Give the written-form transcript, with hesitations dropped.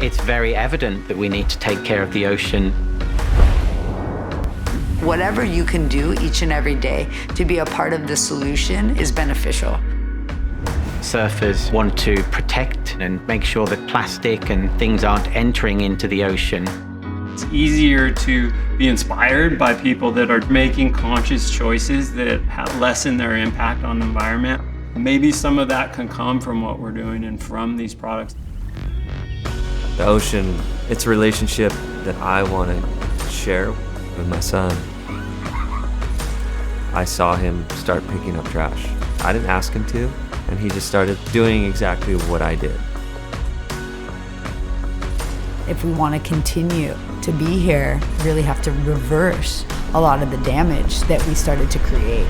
It's very evident that we need to take care of the ocean. Whatever you can do each and every day to be a part of the solution is beneficial. Surfers want to protect and make sure that plastic and things aren't entering into the ocean. It's easier to be inspired by people that are making conscious choices that lessen their impact on the environment. Maybe some of that can come from what we're doing and from these products. The ocean, it's a relationship that I want to share with my son. I saw him start picking up trash. I didn't ask him to, and he just started doing exactly what I did. If we want to continue to be here, we really have to reverse a lot of the damage that we started to create.